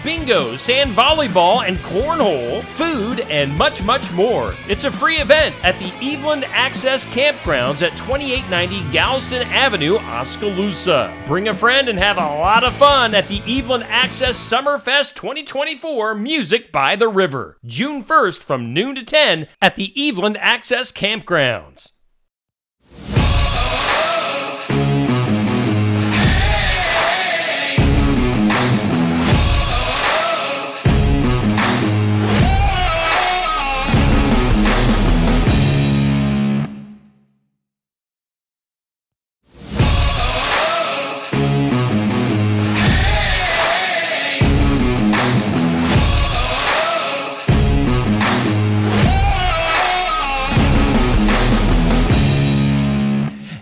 Bingo, sand volleyball, and cornhole, food, and much, much more. It's a free event at the Eveland Access Campgrounds at 2890 Galveston Avenue, Oskaloosa. Bring a friend and have a lot of fun at the Eveland Access Summerfest 2024 Music by the River, June 1st from noon to 10 at the Eveland Access Campgrounds.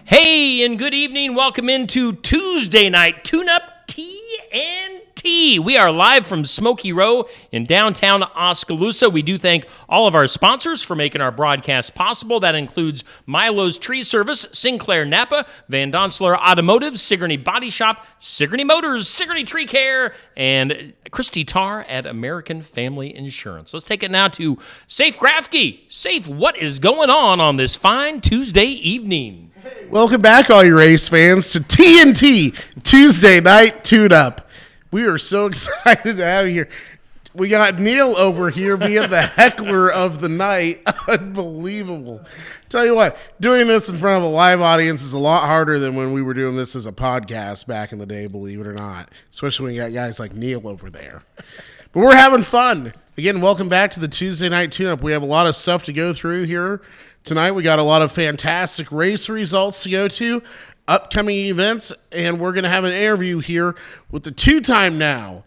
Hey, and good evening. Welcome into Tuesday Night Tune-up TNT. We are live from Smokey Row in downtown Oskaloosa. We do thank all of our sponsors for making our broadcast possible. That includes Milo's Tree Service, Sinclair Napa, Van Donsler Automotive, Sigourney Body Shop, Sigourney Motors, Sigourney Tree Care, and Christy Tarr at American Family Insurance. Let's take it now to Safe Grafke. Safe, what is going on this fine Tuesday evening? Welcome back, all you race fans, to TNT, Tuesday Night Tune-up. We are so excited to have you here. We got Neil over here being the heckler of the night. Unbelievable. Tell you what, doing this in front of a live audience is a lot harder than when we were doing this as a podcast back in the day, believe it or not. Especially when you got guys like Neil over there. But we're having fun. Again, welcome back to the Tuesday Night Tune-up. We have a lot of stuff to go through here. Tonight we got a lot of fantastic race results to go to, upcoming events, and we're going to have an interview here with the two-time now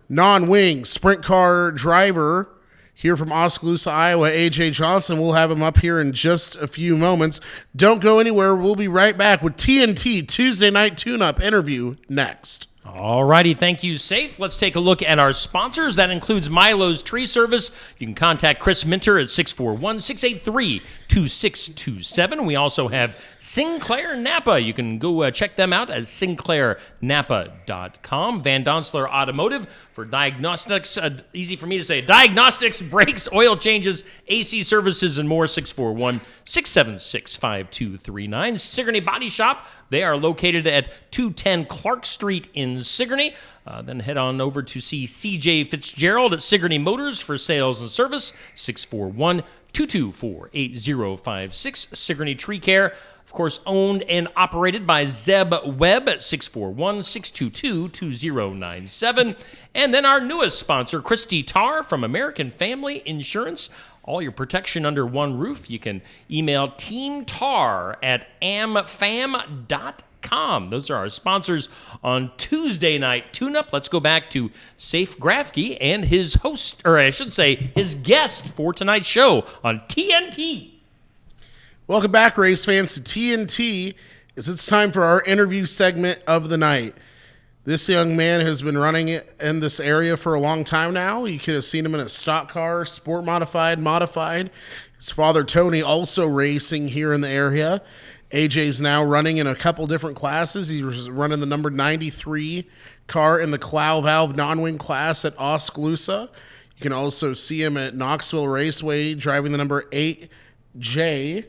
non-wing sprint car driver here from Oskaloosa, Iowa, AJ Johnson. We'll have him up here in just a few moments. Don't go anywhere. We'll be right back with TNT Tuesday Night Tune-up interview next. All righty, thank you, Safe. Let's take a look at our sponsors. That includes Milo's Tree Service. You can contact Chris Minter at 641-683-2627. We also have Sinclair Napa. You can go check them out at sinclairnapa.com. Van Donsler Automotive for diagnostics, easy for me to say, diagnostics, brakes, oil changes, AC services, and more, 641-676-5239. Sigourney Body Shop. They are located at 210 Clark Street in Sigourney. Then head on over to see CJ Fitzgerald at Sigourney Motors for sales and service, 641-224-8056. Sigourney Tree Care, of course, owned and operated by Zeb Webb at 641-622-2097. And then our newest sponsor, Christy Tarr from American Family Insurance. All your protection under one roof. You can email teamtar@amfam.com. Those are our sponsors on Tuesday Night Tune-up. Let's go back to Safe Grafke and his host, or I should say his guest for tonight's show on TNT. Welcome back, race fans, to TNT. It's time for our interview segment of the night. This young man has been running in this area for a long time now. You could have seen him in a stock car, sport modified. His father, Tony, also racing here in the area. AJ's now running in a couple different classes. He was running the number 93 car in the Clow Valve non-wing class at Oskaloosa. You can also see him at Knoxville Raceway driving the number 8J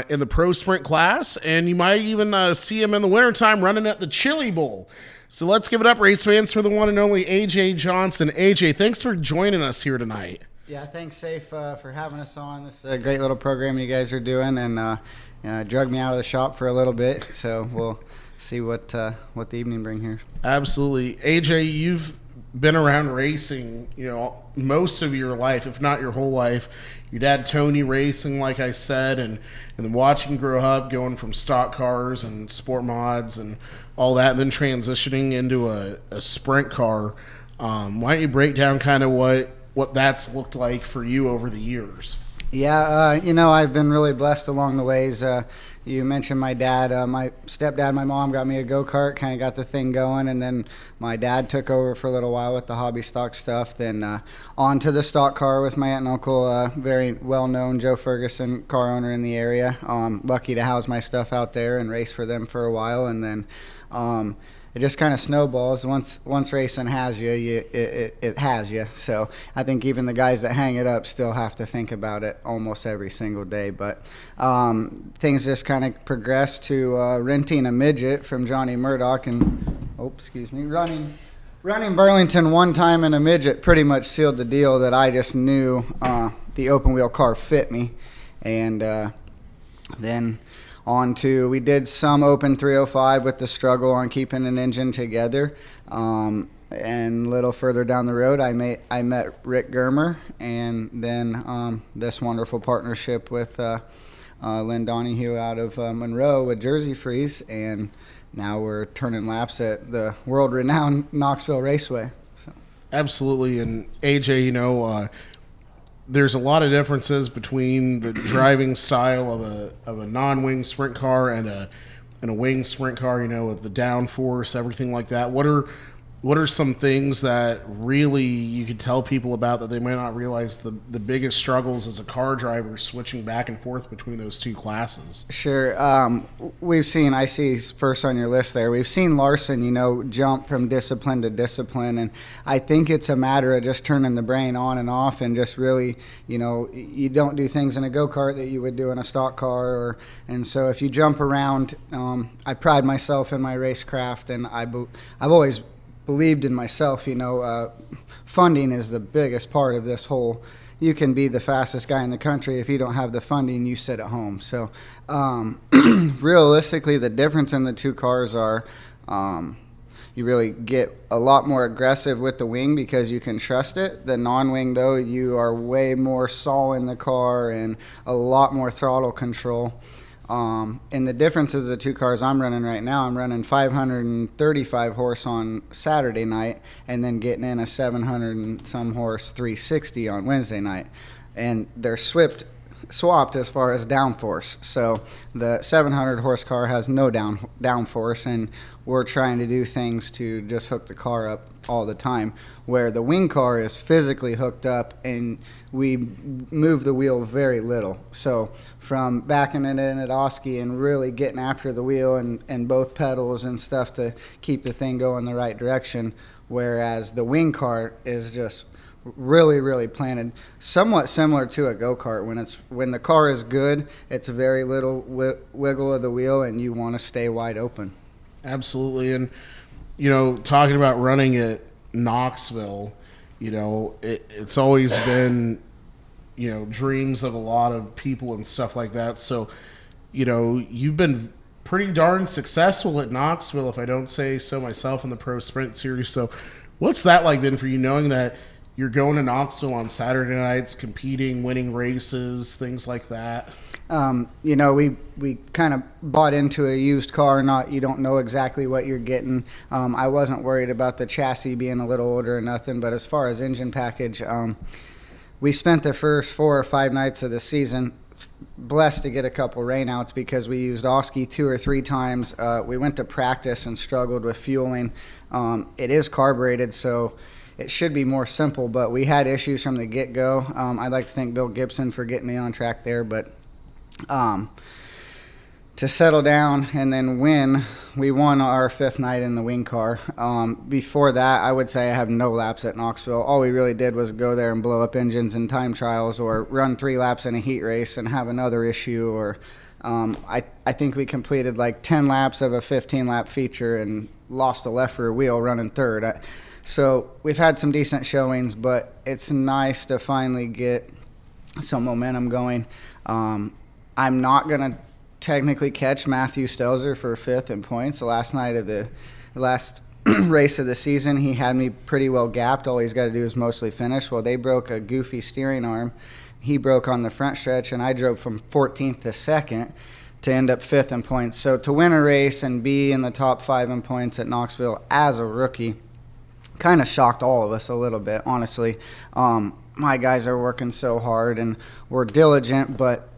in the pro sprint class, and you might even see him in the wintertime running at the Chili Bowl. So let's give it up, race fans, for the one and only AJ Johnson. AJ, thanks for joining us here tonight. Yeah, thanks, Safe, for having us on. This is a great little program you guys are doing, and drug me out of the shop for a little bit, so we'll see what the evening brings here. Absolutely. AJ, you've been around racing, most of your life, if not your whole life. Your dad, Tony, racing, like I said, and then watching grow up, going from stock cars and sport mods and all that, and then transitioning into a sprint car. Why don't you break down kind of what that's looked like for you over the years? Yeah, I've been really blessed along the ways. You mentioned my dad. My stepdad, my mom got me a go-kart, kind of got the thing going, and then my dad took over for a little while with the hobby stock stuff, then on to the stock car with my aunt and uncle, very well-known Joe Ferguson, car owner in the area. Lucky to house my stuff out there and race for them for a while, and then it just kind of snowballs. Once racing has you, it has you. So I think even the guys that hang it up still have to think about it almost every single day. But things just kind of progressed to renting a midget from Johnny Murdoch and running Burlington one time in a midget pretty much sealed the deal that I just knew the open wheel car fit me. And then on to, we did some open 305 with the struggle on keeping an engine together. And a little further down the road, I met Rick Germer, and then this wonderful partnership with Lynn Donahue out of Monroe with Jersey Freeze, and now we're turning laps at the world-renowned Knoxville Raceway. So. Absolutely, and AJ, there's a lot of differences between the driving style of a non-wing sprint car and a wing sprint car. With the downforce, everything like that. What are some things that really you could tell people about that they might not realize the biggest struggles as a car driver switching back and forth between those two classes? Sure. I see first on your list there, we've seen Larson, jump from discipline to discipline. And I think it's a matter of just turning the brain on and off and just really, you don't do things in a go-kart that you would do in a stock car. And so if you jump around, I pride myself in my racecraft, and I've always believed in myself. Funding is the biggest part of this whole. You can be the fastest guy in the country. If you don't have the funding, you sit at home. So realistically, the difference in the two cars are you really get a lot more aggressive with the wing because you can trust it. The non-wing, though, you are way more saw in the car and a lot more throttle control. And the difference of the two cars I'm running right now, I'm running 535 horse on Saturday night and then getting in a 700 and some horse 360 on Wednesday night. And they're swapped as far as downforce. So the 700 horse car has no downforce, and we're trying to do things to just hook the car up all the time, where the wing car is physically hooked up and we move the wheel very little. So from backing it in at Oski and really getting after the wheel and both pedals and stuff to keep the thing going the right direction, whereas the wing car is just really, really planted, somewhat similar to a go-kart. When the car is good, it's very little wiggle of the wheel, and you want to stay wide open. Absolutely. And talking about running at Knoxville, it's always been dreams of a lot of people and stuff like that. So you've been pretty darn successful at Knoxville, if I don't say so myself, in the Pro Sprint Series. So what's that like been for you, knowing that you're going to Knoxville on Saturday nights, competing, winning races, things like that? We kind of bought into a used car. You don't know exactly what you're getting. I wasn't worried about the chassis being a little older or nothing, but as far as engine package, we spent the first 4 or 5 nights of the season blessed to get a couple rainouts because we used Oski 2 or 3 times. We went to practice and struggled with fueling. It is carbureted, so it should be more simple, but we had issues from the get-go. I'd like to thank Bill Gibson for getting me on track there, but to settle down and then win, we won our 5th night in the wing car. Before that, I would say I have no laps at Knoxville. All we really did was go there and blow up engines in time trials or run 3 laps in a heat race and have another issue. Or I think we completed like 10 laps of a 15-lap feature and lost a left rear wheel running 3rd. So we've had some decent showings, but it's nice to finally get some momentum going. I'm not going to technically catch Matthew Stelzer for 5th in points. The last night of the last race of the season, he had me pretty well gapped. All he's got to do is mostly finish. Well, they broke a goofy steering arm. He broke on the front stretch, and I drove from 14th to 2nd to end up 5th in points. So to win a race and be in the top 5 in points at Knoxville as a rookie kind of shocked all of us a little bit, honestly. My guys are working so hard, and we're diligent, but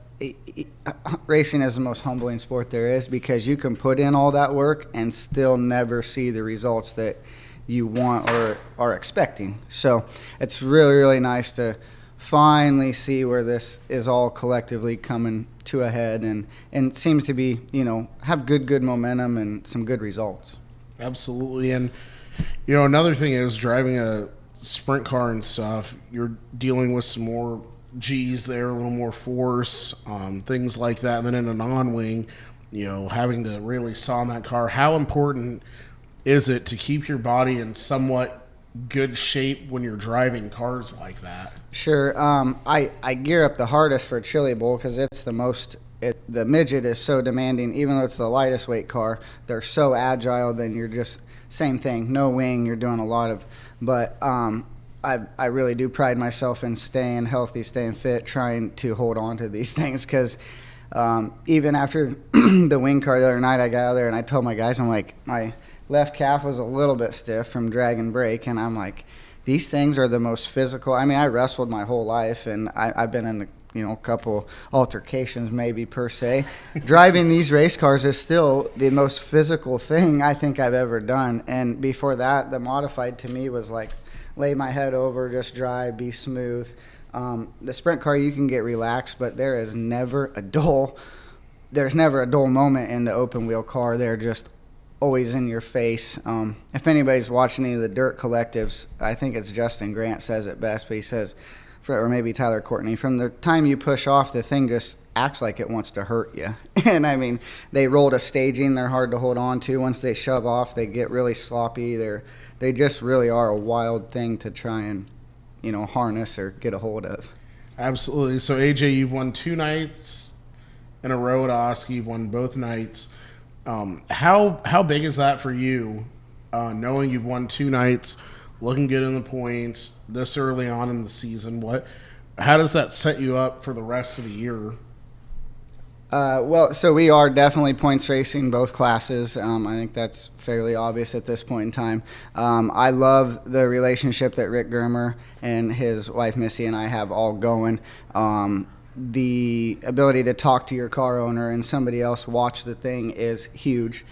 racing is the most humbling sport there is because you can put in all that work and still never see the results that you want or are expecting. So it's really, really nice to finally see where this is all collectively coming to a head and seems to be, have good momentum and some good results. Absolutely. And, another thing is driving a sprint car and stuff, you're dealing with some more G's there, a little more force, things like that. And then in a non-wing, having to really saw on that car. How important is it to keep your body in somewhat good shape when you're driving cars like that? Sure. I gear up the hardest for Chili Bowl because it's the most. The midget is so demanding. Even though it's the lightest weight car, they're so agile. Then you're just same thing. No wing. You're doing a lot of. But I really do pride myself in staying healthy, staying fit, trying to hold on to these things because. Even after the wing car the other night, I got out there and I told my guys, I'm like, my left calf was a little bit stiff from drag and brake, and I'm like, these things are the most physical. I mean, I wrestled my whole life, and I've been in a couple altercations maybe per se. Driving these race cars is still the most physical thing I think I've ever done. And before that, the modified to me was like lay my head over, just drive, be smooth. The sprint car, you can get relaxed, but there's never a dull moment in the open wheel car. They're just always in your face. If anybody's watching any of the dirt collectives, I think it's Justin Grant says it best, but he says, or maybe Tyler Courtney, from the time you push off, the thing just acts like it wants to hurt you. And I mean, they roll to staging, they're hard to hold on to. Once they shove off, they get really sloppy. They just really are a wild thing to try and harness or get a hold of. Absolutely. So AJ, you've won 2 nights in a row at Oski. You've won both nights. How big is that for you, knowing you've won 2 nights, looking good in the points this early on in the season? How does that set you up for the rest of the year? So we are definitely points racing both classes. I think that's fairly obvious at this point in time. I love the relationship that Rick Germer and his wife Missy and I have all going. The ability to talk to your car owner and somebody else watch the thing is huge.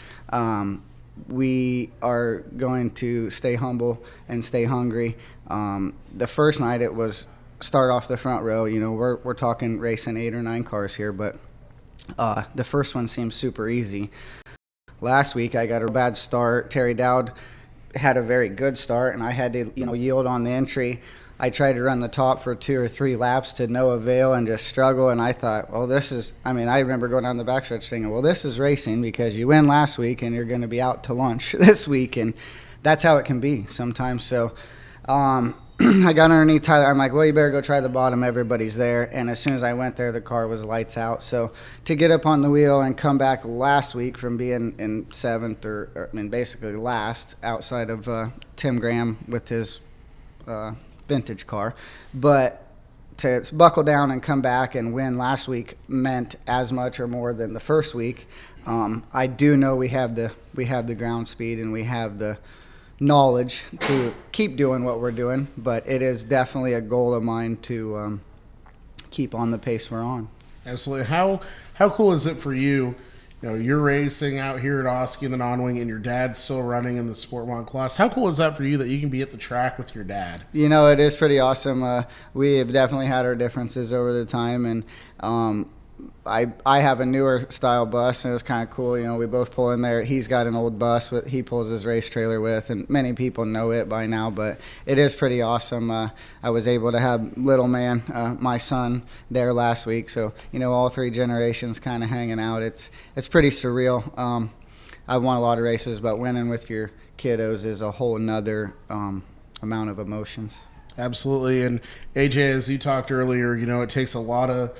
We are going to stay humble and stay hungry. The first night it was start off the front row. We're talking racing 8 or 9 cars here, but the first one seemed super easy. Last week I got a bad start. Terry Dowd had a very good start, and I had to yield on the entry. I tried to run the top for 2 or 3 laps to no avail and just struggle, and I thought, well, I remember going down the backstretch thinking, well, this is racing because you win last week and you're going to be out to lunch this week, and that's how it can be sometimes. So I got underneath Tyler. I'm like, well, you better go try the bottom. Everybody's there. And as soon as I went there, the car was lights out. So to get up on the wheel and come back last week from being in 7th or basically last outside of Tim Graham with his vintage car. But to buckle down and come back and win last week meant as much or more than the first week. I do know we have the ground speed and we have the knowledge to keep doing what we're doing, but it is definitely a goal of mine to keep on the pace we're on. Absolutely. How cool is it for you? You're racing out here at Oski in the non-wing, and your dad's still running in the Sport 1 class. How cool is that for you that you can be at the track with your dad? It is pretty awesome. We have definitely had our differences over the time, and I have a newer style bus, and it was kind of cool. We both pull in there. He's got an old bus he pulls his race trailer with, and many people know it by now, but it is pretty awesome. I was able to have little man, my son, there last week, so all 3 generations kind of hanging out. It's pretty surreal. I've won a lot of races, but winning with your kiddos is a whole nother amount of emotions. Absolutely. And AJ, as you talked earlier, it takes a lot of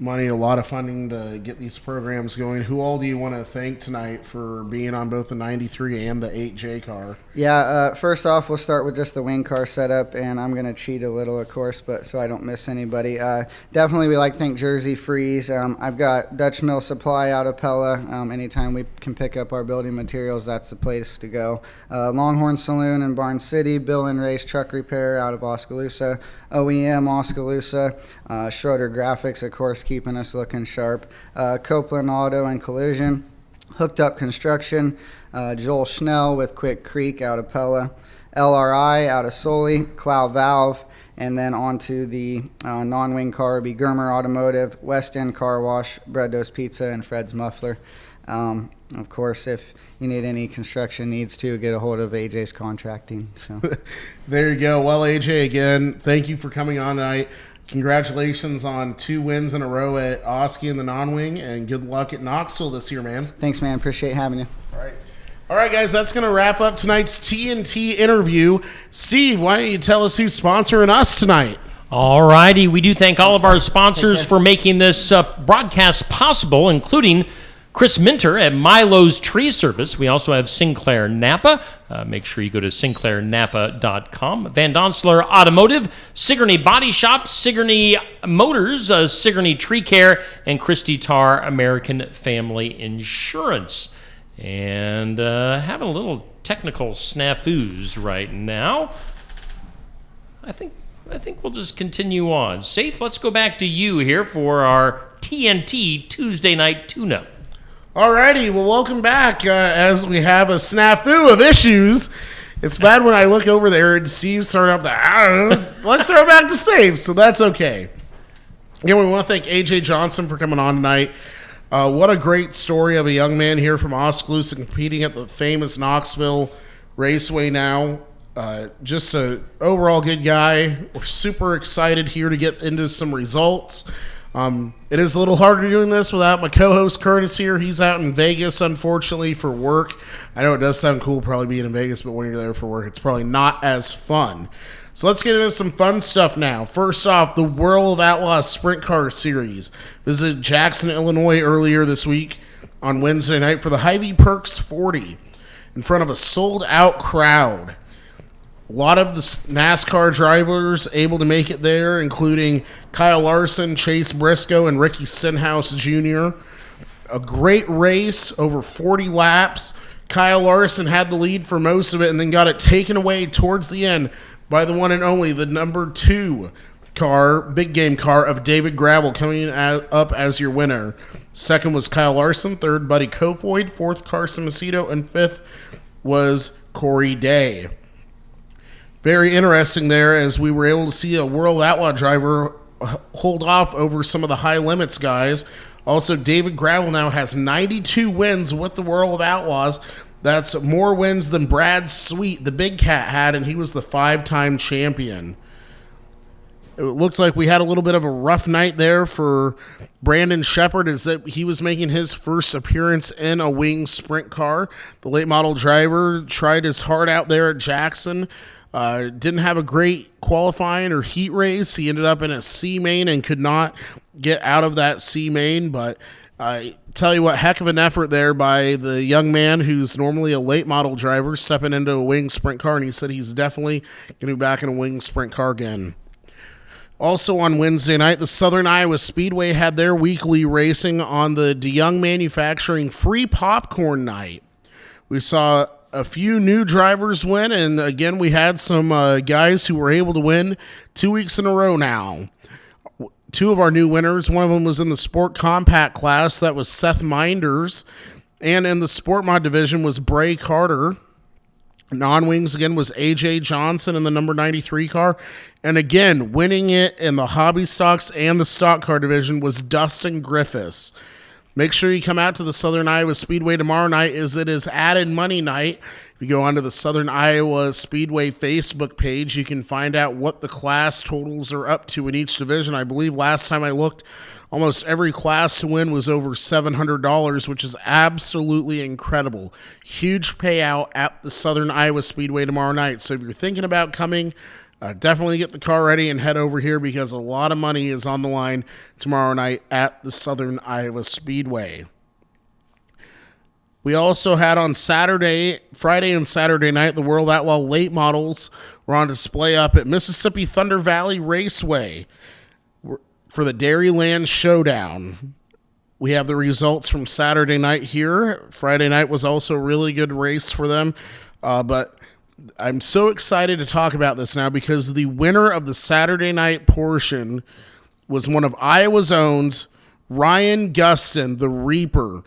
money, a lot of funding to get these programs going. Who all do you want to thank tonight for being on both the 93 and the 8J car? Yeah, first off, we'll start with just the wing car setup, and I'm going to cheat a little, of course, but so I don't miss anybody. Definitely we like to thank Jersey Freeze. I've got Dutch Mill Supply out of Pella. Anytime we can pick up our building materials, that's the place to go. Longhorn Saloon in Barn City, Bill and Ray's Truck Repair out of Oskaloosa, OEM Oskaloosa, Schroeder Graphics, of course, keeping us looking sharp, Copeland Auto and Collision, Hooked Up Construction, Joel Schnell with Quick Creek out of Pella, LRI out of Soli, Clow Valve, and then on to the non-wing car would be Germer Automotive, West End Car Wash, Bread Dose Pizza, and Fred's Muffler. Of course, if you need any construction needs to, get a hold of AJ's Contracting. So There you go. Well, AJ, again, thank you for coming on tonight. Congratulations on 2 wins in a row at Oski in the non-wing, and good luck at Knoxville this year, man. thanks, man. Appreciate having you. All right, guys, that's going to wrap up tonight's TNT interview. Steve, why don't you tell us who's sponsoring us tonight? All righty. We do thank all of our sponsors for making this broadcast possible, including Chris Minter at Milo's Tree Service. We also have Sinclair Napa. Make sure you go to sinclairnapa.com. Van Donsler Automotive, Sigourney Body Shop, Sigourney Motors, Sigourney Tree Care, and Christy Tarr American Family Insurance. And having a little technical snafus right now. I think we'll just continue on. Safe, let's go back to you here for our TNT Tuesday Night Tune-up. Alrighty, well, welcome back. As we have a snafu of issues, it's bad when I look over there and Steve's throwing up let's throw it back to Safe, so that's okay. Again, we want to thank AJ Johnson for coming on tonight. What a great story of a young man here from Oskaloosa competing at the famous Knoxville Raceway now. Just a overall good guy. We're super excited here to get into some results. It is a little harder doing this without my co-host Curtis here. He's out in Vegas, unfortunately, for work. I know it does sound cool probably being in Vegas, but when you're there for work, it's probably not as fun. So let's get into some fun stuff now. First off, the World of Outlaws Sprint Car Series. Visited Jackson, Illinois earlier this week on Wednesday night for the Hy-Vee Perks 40 in front of a sold-out crowd. A lot of the NASCAR drivers able to make it there, including Kyle Larson, Chase Briscoe, and Ricky Stenhouse Jr. A great race, over 40 laps. Kyle Larson had the lead for most of it and then got it taken away towards the end by the one and only, the number 2 car, big game car of David Gravel coming up as your winner. Second was Kyle Larson, third Buddy Kofoid, fourth Carson Macedo, and fifth was Corey Day. Very interesting there as we were able to see a World Outlaw driver hold off over some of the high limits guys. Also, David Gravel now has 92 wins with the World of Outlaws. That's more wins than Brad Sweet, the Big Cat, had, and he was the 5-time champion. It looked like we had a little bit of a rough night there for Brandon Shepard, as that he was making his first appearance in a wing sprint car. The late model driver tried his heart out there at Jackson. Didn't have a great qualifying or heat race. He ended up in a C main and could not get out of that C main, but I tell you what, heck of an effort there by the young man who's normally a late model driver stepping into a wing sprint car, and he said he's definitely going to be back in a wing sprint car again. Also on Wednesday night, the Southern Iowa Speedway had their weekly racing on the DeYoung Manufacturing Free Popcorn Night. We saw a few new drivers win, and again, we had some guys who were able to win 2 weeks in a row now. 2 of our new winners, one of them was in the Sport Compact class, that was Seth Minders, and in the Sport Mod division was Bray Carter. Non-wings again was AJ Johnson in the number 93 car, and again, winning it in the hobby stocks and the stock car division was Dustin Griffiths. Make sure you come out to the Southern Iowa Speedway tomorrow night, as it is added money night. If you go onto the Southern Iowa Speedway Facebook page, you can find out what the class totals are up to in each division. I believe last time I looked, almost every class to win was over $700, which is absolutely incredible. Huge payout at the Southern Iowa Speedway tomorrow night. So if you're thinking about coming, definitely get the car ready and head over here, because a lot of money is on the line tomorrow night at the Southern Iowa Speedway. We also had on Friday and Saturday night, the World Outlaw late models were on display up at Mississippi Thunder Valley Raceway for the Dairyland Showdown. We have the results from Saturday night here. Friday night was also a really good race for them, but I'm so excited to talk about this now, because the winner of the Saturday night portion was one of Iowa's own, Ryan Gustin, the Reaper,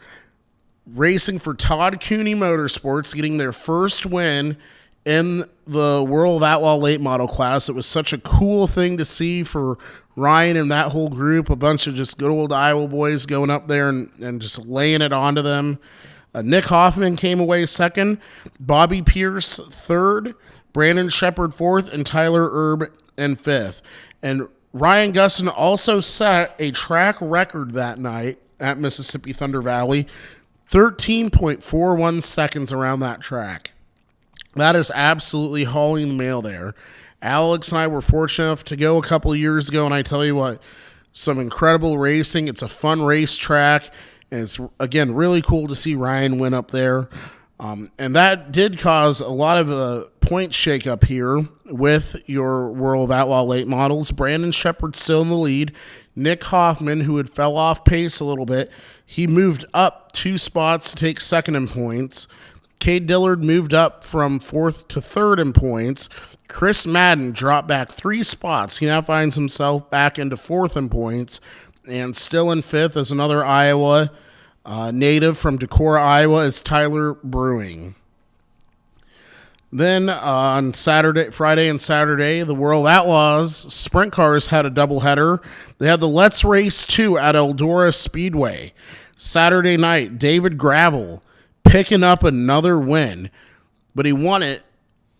racing for Todd Cooney Motorsports, getting their first win in the World of Outlaw late model class. It was such a cool thing to see for Ryan and that whole group, a bunch of just good old Iowa boys going up there and just laying it onto them. Nick Hoffman came away second, Bobby Pierce third, Brandon Shepard fourth, and Tyler Erb in fifth. And Ryan Gustin also set a track record that night at Mississippi Thunder Valley, 13.41 seconds around that track. That is absolutely hauling the mail there. Alex and I were fortunate enough to go a couple of years ago, and I tell you what, some incredible racing. It's a fun racetrack, and it's, again, really cool to see Ryan win up there. And that did cause a lot of a point shakeup here with your World of Outlaw late models. Brandon Shepard still in the lead. Nick Hoffman, who had fell off pace a little bit, he moved up 2 spots to take second in points. Cade Dillard moved up from fourth to third in points. Chris Madden dropped back 3 spots. He now finds himself back into fourth in points. And still in fifth is another Iowa native from Decorah, Iowa, is Tyler Brewing. Then on Friday and Saturday, the World Outlaws sprint cars had a doubleheader. They had the Let's Race 2 at Eldora Speedway. Saturday night, David Gravel picking up another win, but he won it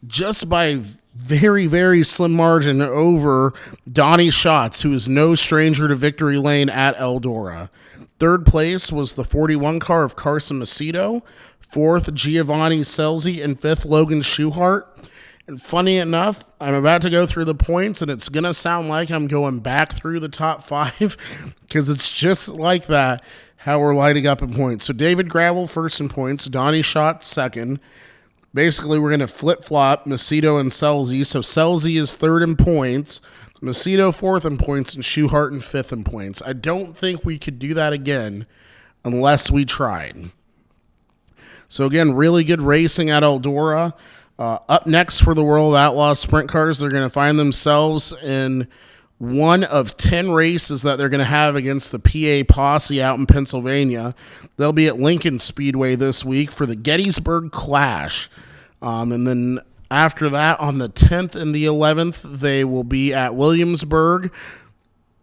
just by very, very slim margin over Donnie Schatz, who is no stranger to victory lane at Eldora. Third place was the 41 car of Carson Macedo. Fourth, Giovanni Selzy. And fifth, Logan Schuhart. And funny enough, I'm about to go through the points, and it's going to sound like I'm going back through the top 5 because it's just like that, how we're lighting up in points. So David Gravel first in points, Donnie Schatz second. Basically, we're going to flip-flop Macedo and Selzy. So Selzy is third in points, Macedo fourth in points, and Schuhart in fifth in points. I don't think we could do that again unless we tried. So again, really good racing at Eldora. Up next for the World of Outlaw Sprint Cars, they're going to find themselves in one of 10 races that they're going to have against the PA Posse out in Pennsylvania. They'll be at Lincoln Speedway this week for the Gettysburg Clash. And then after that, on the 10th and the 11th, they will be at Williamsburg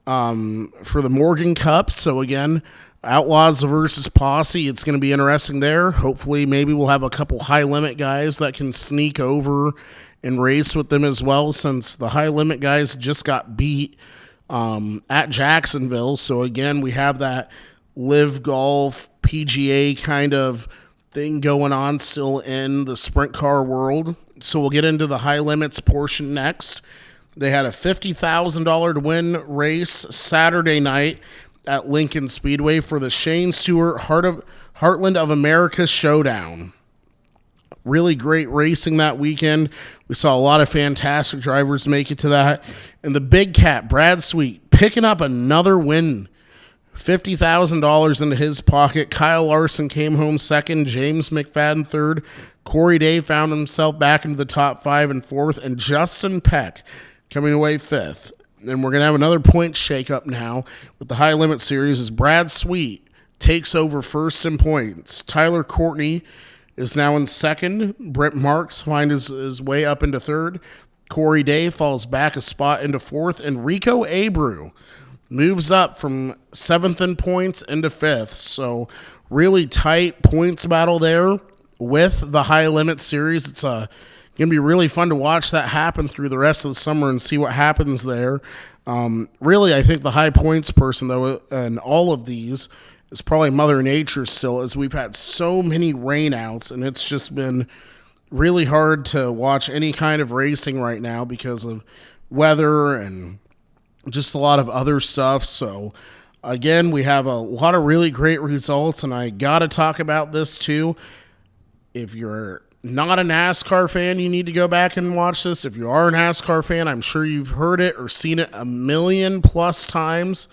for the Morgan Cup. So again, Outlaws versus Posse. It's going to be interesting there. Hopefully, maybe we'll have a couple high-limit guys that can sneak over and race with them as well, since the high-limit guys just got beat at Jacksonville. So again, we have that Live Golf PGA kind of thing going on still in the sprint car world. So we'll get into the high limits portion next. They had a $50,000 to win race Saturday night at Lincoln Speedway for the Shane Stewart Heartland of America Showdown. Really great racing that weekend. We saw a lot of fantastic drivers make it to that. And the big cat, Brad Sweet, picking up another win. $50,000 into his pocket. Kyle Larson came home second. James McFadden third. Corey Day found himself back into the top 5 and fourth. And Justin Peck coming away fifth. And we're going to have another point shakeup now with the high limit series as Brad Sweet takes over first in points. Tyler Courtney is now in second. Brent Marks finds his way up into third. Corey Day falls back a spot into fourth. And Rico Abreu moves up from seventh in points into fifth. So really tight points battle there with the high limit series. It's going to be really fun to watch that happen through the rest of the summer and see what happens there. Really, I think the high points person, though, in all of these is probably Mother Nature still, as we've had so many rainouts, and it's just been really hard to watch any kind of racing right now because of weather and just a lot of other stuff. So, again, we have a lot of really great results, and I got to talk about this, too. If you're not a NASCAR fan, you need to go back and watch this. If you are a NASCAR fan, I'm sure you've heard it or seen it a million plus times.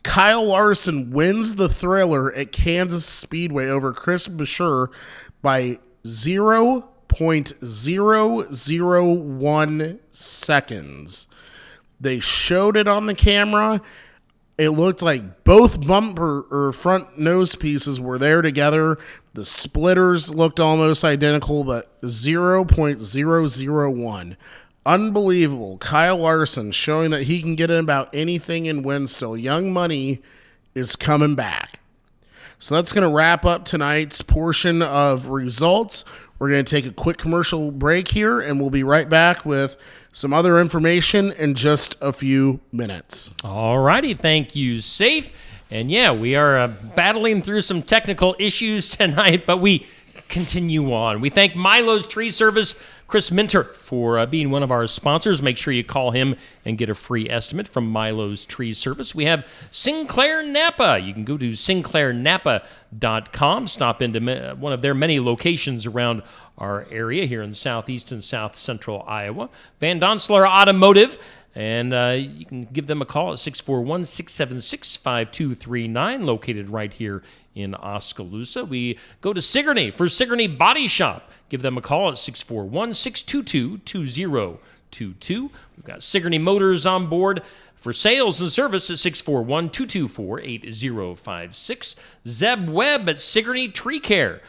Kyle Larson wins the Thriller at Kansas Speedway over Chris Buescher by 0.001 seconds. They showed it on the camera. It looked like both bumper or front nose pieces were there together. The splitters looked almost identical, but 0.001. Unbelievable. Kyle Larson showing that he can get in about anything and win still. Young Money is coming back. So that's going to wrap up tonight's portion of results. We're going to take a quick commercial break here, and we'll be right back with some other information in just a few minutes. All righty. Thank you, Safe. And yeah, we are battling through some technical issues tonight, but we continue on. We thank Milo's Tree Service, Chris Minter, for being one of our sponsors. Make sure you call him and get a free estimate from Milo's Tree Service. We have Sinclair Napa. You can go to sinclairnapa.com, stop into one of their many locations around our area here in southeast and south central Iowa. Van Donsler Automotive. And you can give them a call at 641-676-5239, located right here in Oskaloosa. We go to Sigourney for Sigourney Body Shop. Give them a call at 641-622-2022. We've got Sigourney Motors on board for sales and service at 641-224-8056. Zeb Webb at Sigourney Tree Care.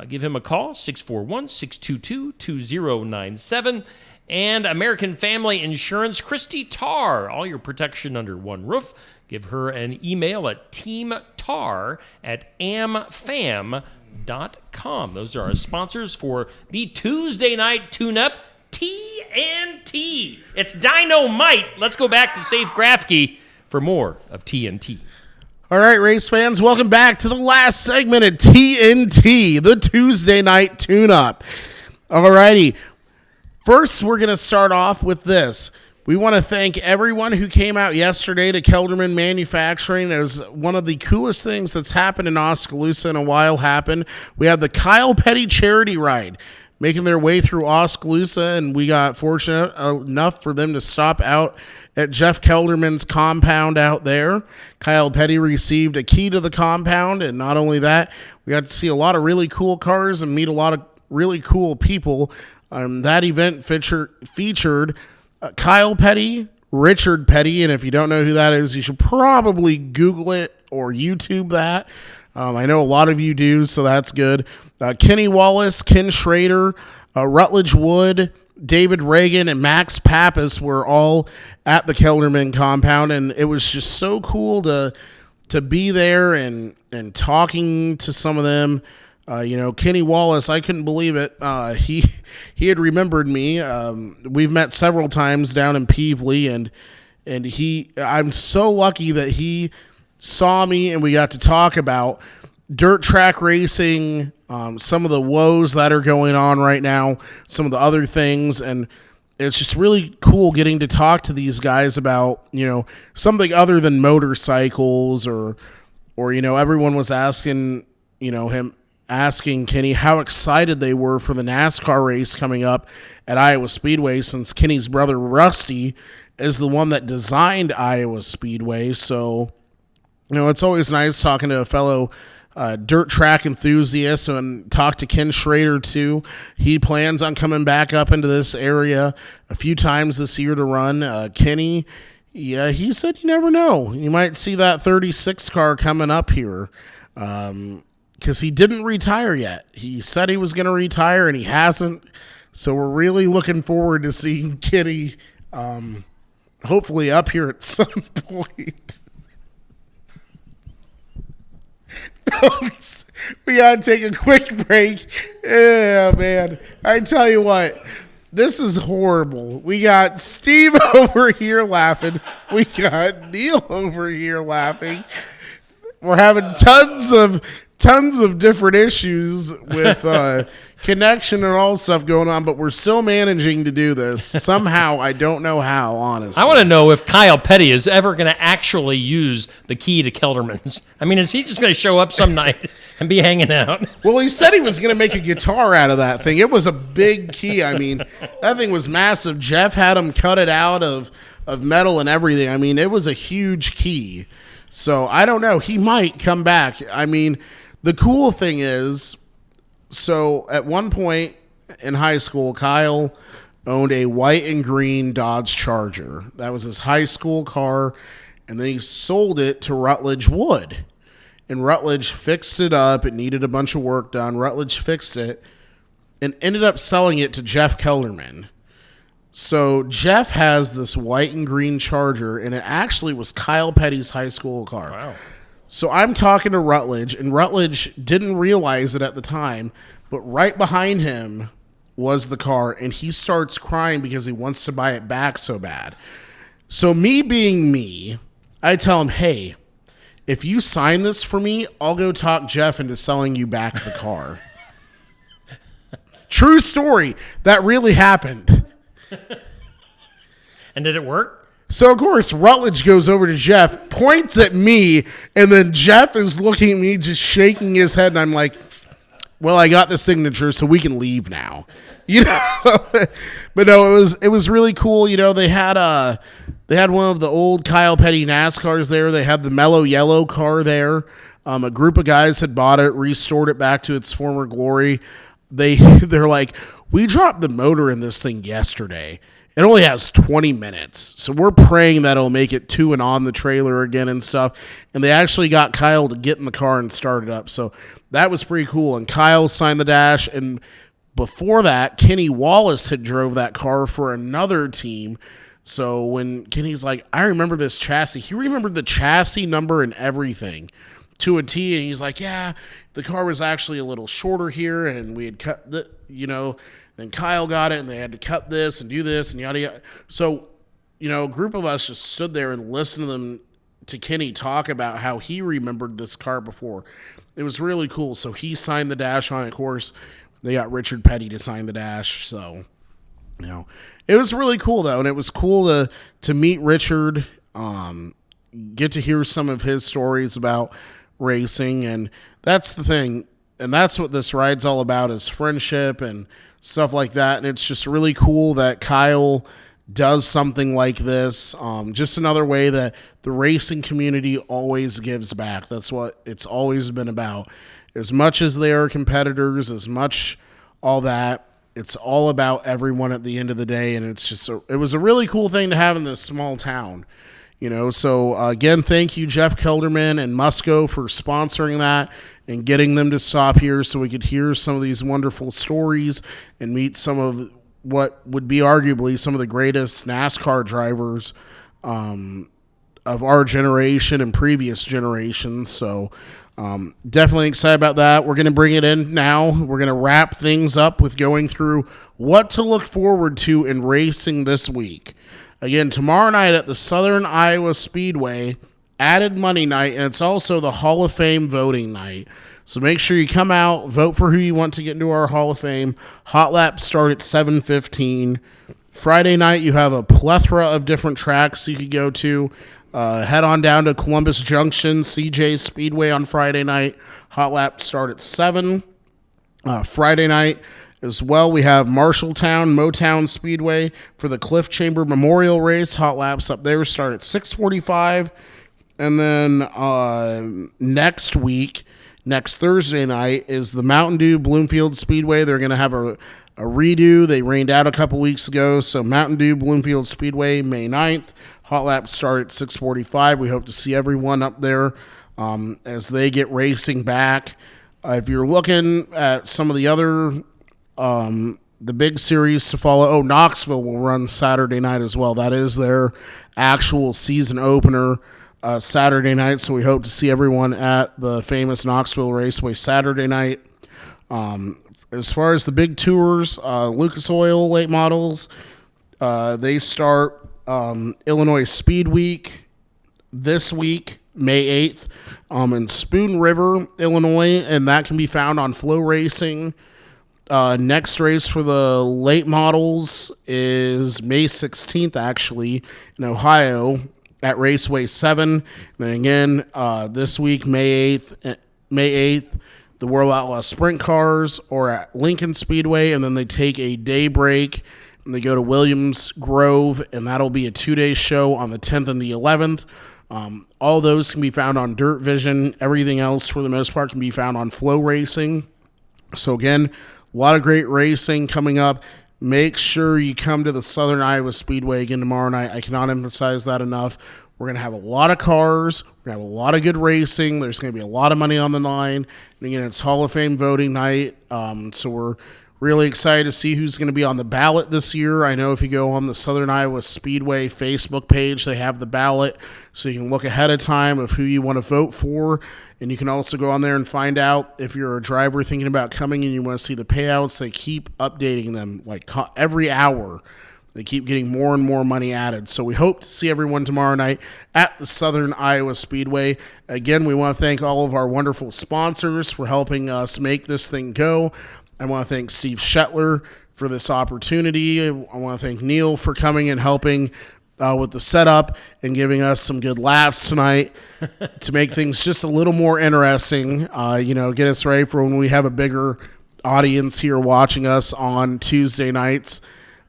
Give him a call, 641-622-2097. And American Family Insurance, Christy Tarr. All your protection under one roof. Give her an email at teamtar@amfam.com. Those are our sponsors for the Tuesday Night Tune-up TNT. It's Dynamite. Let's go back to Safe Grafke for more of TNT. All right, race fans, welcome back to the last segment of TNT, the Tuesday Night Tune-up. All righty. First, we're going to start off with this. We want to thank everyone who came out yesterday to Kelderman Manufacturing. As one of the coolest things that's happened in Oskaloosa in a while happened. We had the Kyle Petty Charity Ride making their way through Oskaloosa, and we got fortunate enough for them to stop out at Jeff Kelderman's compound out there. Kyle Petty received a key to the compound, and not only that, we got to see a lot of really cool cars and meet a lot of really cool people. That event featured Kyle Petty, Richard Petty, and if you don't know who that is, you should probably Google it or YouTube that. I know a lot of you do, so that's good. Kenny Wallace, Ken Schrader, Rutledge Wood, David Reagan, and Max Pappas were all at the Kelderman compound, and it was just so cool to be there and talking to some of them. Kenny Wallace, I couldn't believe it. He had remembered me. We've met several times down in Peevely, and I'm so lucky that he saw me and we got to talk about dirt track racing, some of the woes that are going on right now, some of the other things, and it's just really cool getting to talk to these guys about, something other than motorcycles or everyone was asking Kenny how excited they were for the NASCAR race coming up at Iowa Speedway, since Kenny's brother Rusty is the one that designed Iowa Speedway. So, it's always nice talking to a fellow dirt track enthusiast, and talk to Ken Schrader too. He plans on coming back up into this area a few times this year to run. Kenny, yeah, he said you never know. You might see that 36 car coming up here. Because he didn't retire yet. He said he was going to retire, and he hasn't. So we're really looking forward to seeing Kenny hopefully up here at some point. Folks, we got to take a quick break. Yeah, man. I tell you what, this is horrible. We got Steve over here laughing. We got Neil over here laughing. We're having tons of different issues with connection and all stuff going on, but we're still managing to do this. Somehow, I don't know how, honestly. I want to know if Kyle Petty is ever going to actually use the key to Kelderman's. I mean, is he just going to show up some night and be hanging out? Well, he said he was going to make a guitar out of that thing. It was a big key. I mean, that thing was massive. Jeff had him cut it out of metal and everything. I mean, it was a huge key. So, I don't know. He might come back. I mean, the cool thing is, so at one point in high school, Kyle owned a white and green Dodge Charger. That was his high school car, and then he sold it to Rutledge Wood. And Rutledge fixed it up. It needed a bunch of work done. Rutledge fixed it and ended up selling it to Jeff Kelderman. So Jeff has this white and green Charger, and it actually was Kyle Petty's high school car. Wow. So I'm talking to Rutledge, and Rutledge didn't realize it at the time, but right behind him was the car, and he starts crying because he wants to buy it back so bad. So me being me, I tell him, hey, if you sign this for me, I'll go talk Jeff into selling you back the car. True story. That really happened. And did it work? So, of course, Rutledge goes over to Jeff, points at me, and then Jeff is looking at me, just shaking his head, and I'm like, well, I got the signature, so we can leave now. You know? But no, it was really cool. You know, they had one of the old Kyle Petty NASCARs there. They had the mellow yellow car there. A group of guys had bought it, restored it back to its former glory. They're like, we dropped the motor in this thing yesterday. It only has 20 minutes. So we're praying that it'll make it to and on the trailer again and stuff. And they actually got Kyle to get in the car and start it up. So that was pretty cool. And Kyle signed the dash. And before that, Kenny Wallace had drove that car for another team. So when Kenny's like, I remember this chassis, he remembered the chassis number and everything to a T. And he's like, yeah, the car was actually a little shorter here. And we had cut the, then Kyle got it, and they had to cut this and do this and yada yada. So, a group of us just stood there and listened to Kenny talk about how he remembered this car before. It was really cool. So he signed the dash on it. Of course, they got Richard Petty to sign the dash. So, it was really cool though, and it was cool to meet Richard, get to hear some of his stories about racing, and that's the thing, and that's what this ride's all about, is friendship and stuff like that. And it's just really cool that Kyle does something like this. Just another way that the racing community always gives back. That's what it's always been about. As much as they are competitors, as much all that, it's all about everyone at the end of the day. And it's just it was a really cool thing to have in this small town. So again, thank you, Jeff Kelderman and Musco, for sponsoring that and getting them to stop here so we could hear some of these wonderful stories and meet some of what would be arguably some of the greatest NASCAR drivers of our generation and previous generations. So definitely excited about that. We're going to bring it in now. We're going to wrap things up with going through what to look forward to in racing this week. Again, tomorrow night at the Southern Iowa Speedway, added money night, and it's also the Hall of Fame voting night. So make sure you come out, vote for who you want to get into our Hall of Fame. Hot laps start at 7:15. Friday night, you have a plethora of different tracks you could go to. Head on down to Columbus Junction, CJ Speedway on Friday night. Hot laps start at 7. Friday night as well, we have Marshalltown, Motown Speedway for the Cliff Chamber Memorial Race. Hot laps up there start at 6:45. And then next Thursday night, is the Mountain Dew Bloomfield Speedway. They're going to have a redo. They rained out a couple weeks ago. So Mountain Dew Bloomfield Speedway, May 9th. Hot laps start at 6:45. We hope to see everyone up there as they get racing back. If you're looking at some of the other the big series to follow, Knoxville will run Saturday night as well. That is their actual season opener Saturday night, so we hope to see everyone at the famous Knoxville Raceway Saturday night. As far as the big tours, Lucas Oil late models, they start Illinois Speed Week this week, May 8th, in Spoon River, Illinois, and that can be found on Flow Racing. Next race for the late models is May 16th, actually, in Ohio at Raceway 7. And then again, this week, May 8th, the World Outlaw Sprint Cars or at Lincoln Speedway, and then they take a day break and they go to Williams Grove, and that'll be a 2-day show on the 10th and the 11th. All those can be found on Dirt Vision. Everything else, for the most part, can be found on Flow Racing. So again, a lot of great racing coming up. Make sure you come to the Southern Iowa Speedway again tomorrow night. I cannot emphasize that enough. We're going to have a lot of cars. We're going to have a lot of good racing. There's going to be a lot of money on the line. And again, it's Hall of Fame voting night. So we're Really excited to see who's going to be on the ballot this year. I know if you go on the Southern Iowa Speedway Facebook page, they have the ballot, so you can look ahead of time of who you want to vote for. And you can also go on there and find out if you're a driver thinking about coming and you want to see the payouts. They keep updating them like every hour. They keep getting more and more money added. So we hope to see everyone tomorrow night at the Southern Iowa Speedway. Again, we want to thank all of our wonderful sponsors for helping us make this thing go. I want to thank Steve Shetler for this opportunity. I want to thank Neil for coming and helping with the setup and giving us some good laughs tonight to make things just a little more interesting. Get us ready for when we have a bigger audience here watching us on Tuesday nights.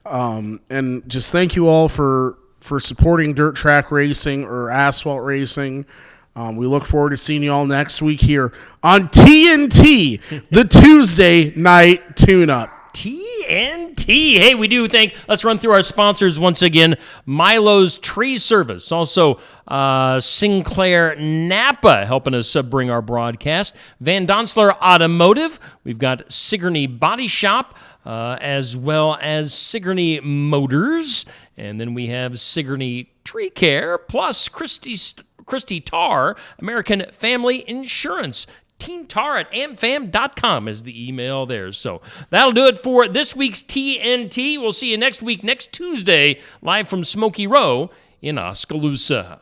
And just thank you all for supporting dirt track racing or asphalt racing. We look forward to seeing you all next week here on TNT, the Tuesday Night Tune-up. TNT. Hey, let's run through our sponsors once again. Milo's Tree Service. Also, Sinclair Napa helping us bring our broadcast. Van Donsler Automotive. We've got Sigourney Body Shop, as well as Sigourney Motors. And then we have Sigourney Tree Care, plus Christy Tarr, American Family Insurance. TeamTar@amfam.com is the email there. So that'll do it for this week's TNT. We'll see you next week, next Tuesday, live from Smokey Row in Oskaloosa.